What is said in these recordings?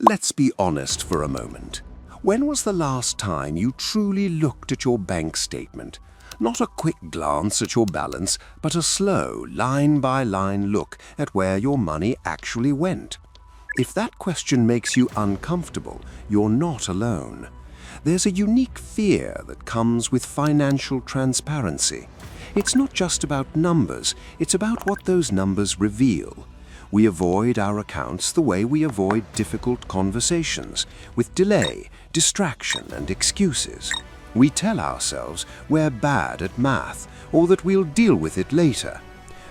Let's be honest for a moment. When was the last time you truly looked at your bank statement? Not a quick glance at your balance, but a slow, line-by-line look at where your money actually went. If that question makes you uncomfortable, you're not alone. There's a unique fear that comes with financial transparency. It's not just about numbers, it's about what those numbers reveal. We avoid our accounts the way we avoid difficult conversations, with delay, distraction, and excuses. We tell ourselves we're bad at math, or that we'll deal with it later.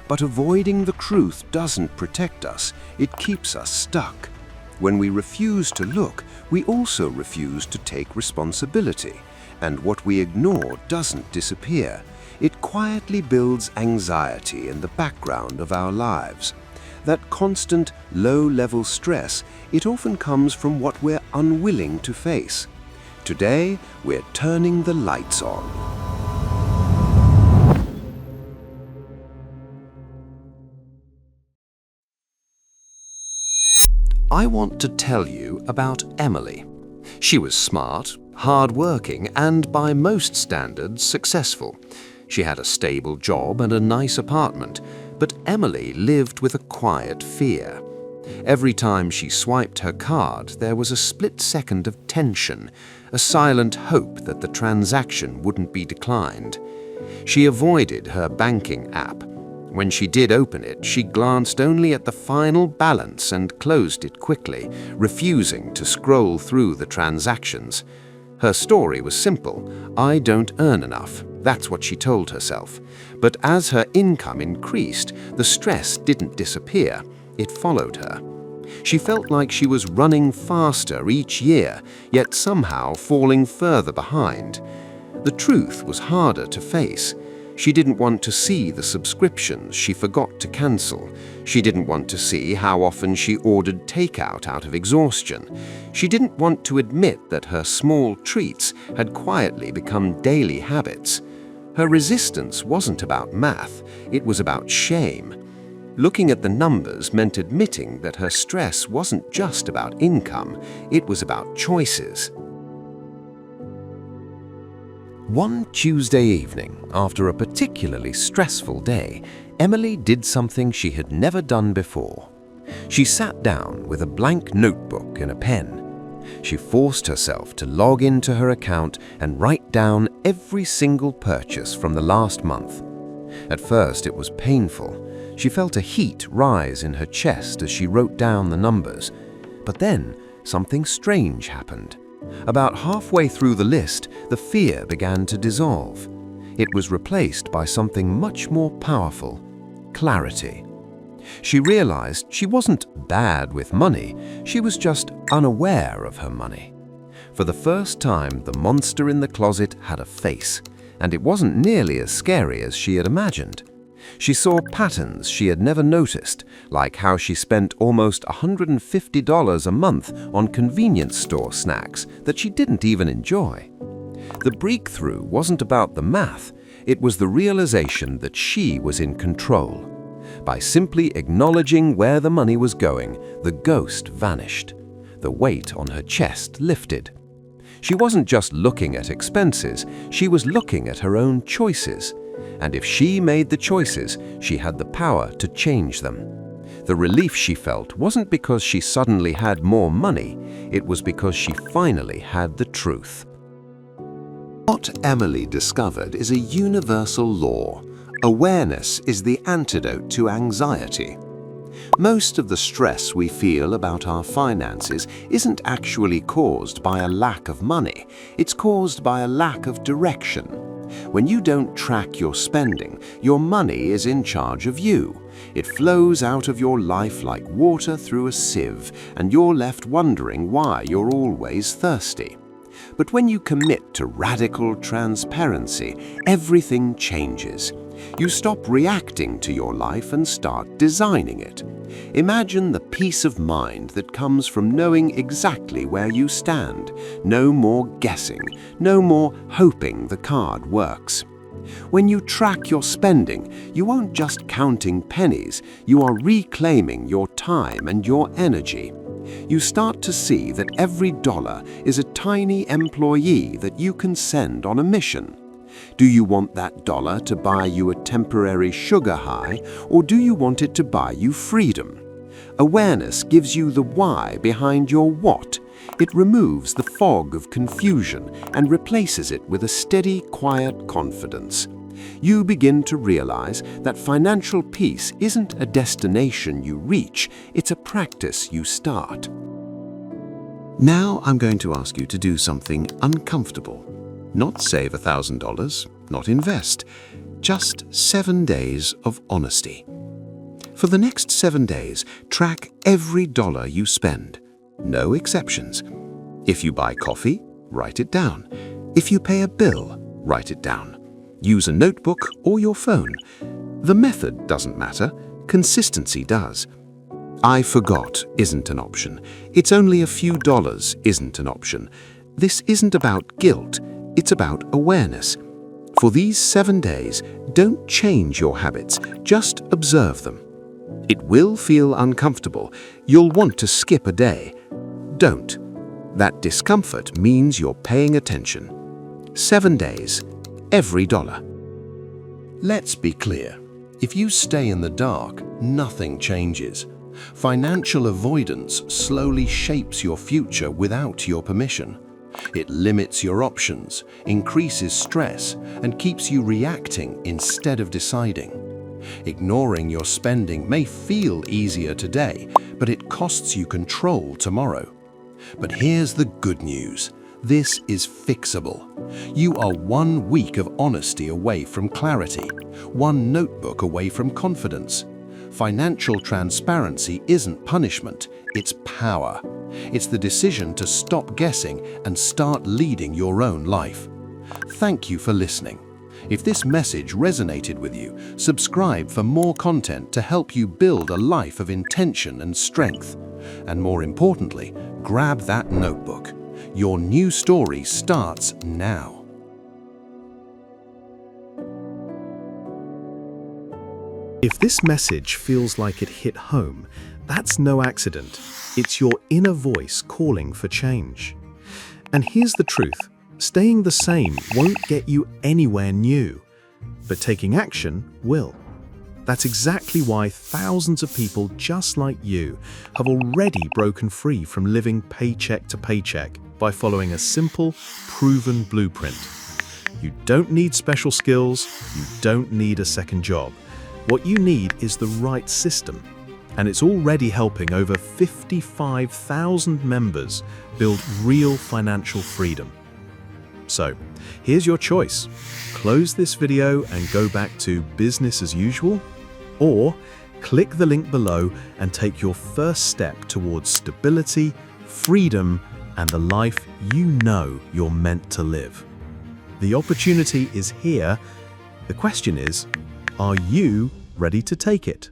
But avoiding the truth doesn't protect us, it keeps us stuck. When we refuse to look, we also refuse to take responsibility. And what we ignore doesn't disappear. It quietly builds anxiety in the background of our lives. That constant, low-level stress, it often comes from what we're unwilling to face. Today, we're turning the lights on. I want to tell you about Emily. She was smart, hard-working, and by most standards successful. She had a stable job and a nice apartment, but Emily lived with a quiet fear. Every time she swiped her card, there was a split second of tension, a silent hope that the transaction wouldn't be declined. She avoided her banking app. When she did open it, she glanced only at the final balance and closed it quickly, refusing to scroll through the transactions. Her story was simple. I don't earn enough. That's what she told herself. But as her income increased, the stress didn't disappear. It followed her. She felt like she was running faster each year, yet somehow falling further behind. The truth was harder to face. She didn't want to see the subscriptions she forgot to cancel. She didn't want to see how often she ordered takeout out of exhaustion. She didn't want to admit that her small treats had quietly become daily habits. Her resistance wasn't about math, it was about shame. Looking at the numbers meant admitting that her stress wasn't just about income, it was about choices. One Tuesday evening, after a particularly stressful day, Emily did something she had never done before. She sat down with a blank notebook and a pen. She forced herself to log into her account and write down every single purchase from the last month. At first, it was painful. She felt a heat rise in her chest as she wrote down the numbers. But then, something strange happened. About halfway through the list, the fear began to dissolve. It was replaced by something much more powerful: clarity. She realized she wasn't bad with money, she was just unaware of her money. For the first time, the monster in the closet had a face, and it wasn't nearly as scary as she had imagined. She saw patterns she had never noticed, like how she spent almost $150 a month on convenience store snacks that she didn't even enjoy. The breakthrough wasn't about the math, it was the realization that she was in control. By simply acknowledging where the money was going, the ghost vanished. The weight on her chest lifted. She wasn't just looking at expenses, she was looking at her own choices. And if she made the choices, she had the power to change them. The relief she felt wasn't because she suddenly had more money, it was because she finally had the truth. What Emily discovered is a universal law. Awareness is the antidote to anxiety. Most of the stress we feel about our finances isn't actually caused by a lack of money, it's caused by a lack of direction. When you don't track your spending, your money is in charge of you. It flows out of your life like water through a sieve, and you're left wondering why you're always thirsty. But when you commit to radical transparency, everything changes. You stop reacting to your life and start designing it. Imagine the peace of mind that comes from knowing exactly where you stand. No more guessing, no more hoping the card works. When you track your spending, you aren't just counting pennies, you are reclaiming your time and your energy. You start to see that every dollar is a tiny employee that you can send on a mission. Do you want that dollar to buy you a temporary sugar high, or do you want it to buy you freedom? Awareness gives you the why behind your what. It removes the fog of confusion and replaces it with a steady, quiet confidence. You begin to realize that financial peace isn't a destination you reach, it's a practice you start. Now I'm going to ask you to do something uncomfortable. Not save $1,000, not invest. Just 7 days of honesty. For the next 7 days, track every dollar you spend. No exceptions. If you buy coffee, write it down. If you pay a bill, write it down. Use a notebook or your phone. The method doesn't matter, consistency does. I forgot isn't an option. It's only a few dollars isn't an option. This isn't about guilt, it's about awareness. For these 7 days, don't change your habits, just observe them. It will feel uncomfortable. You'll want to skip a day. Don't. That discomfort means you're paying attention. 7 days, every dollar. Let's be clear. If you stay in the dark, nothing changes. Financial avoidance slowly shapes your future without your permission. It limits your options, increases stress, and keeps you reacting instead of deciding. Ignoring your spending may feel easier today, but it costs you control tomorrow. But here's the good news. This is fixable. You are 1 week of honesty away from clarity, 1 notebook away from confidence. Financial transparency isn't punishment, it's power. It's the decision to stop guessing and start leading your own life. Thank you for listening. If this message resonated with you, subscribe for more content to help you build a life of intention and strength. And more importantly, grab that notebook. Your new story starts now. If this message feels like it hit home, that's no accident. It's your inner voice calling for change. And here's the truth. Staying the same won't get you anywhere new, but taking action will. That's exactly why thousands of people just like you have already broken free from living paycheck to paycheck by following a simple, proven blueprint. You don't need special skills, you don't need a second job. What you need is the right system, and it's already helping over 55,000 members build real financial freedom. So, here's your choice. Close this video and go back to business as usual, or click the link below and take your first step towards stability, freedom, and the life you know you're meant to live. The opportunity is here. The question is, are you ready to take it?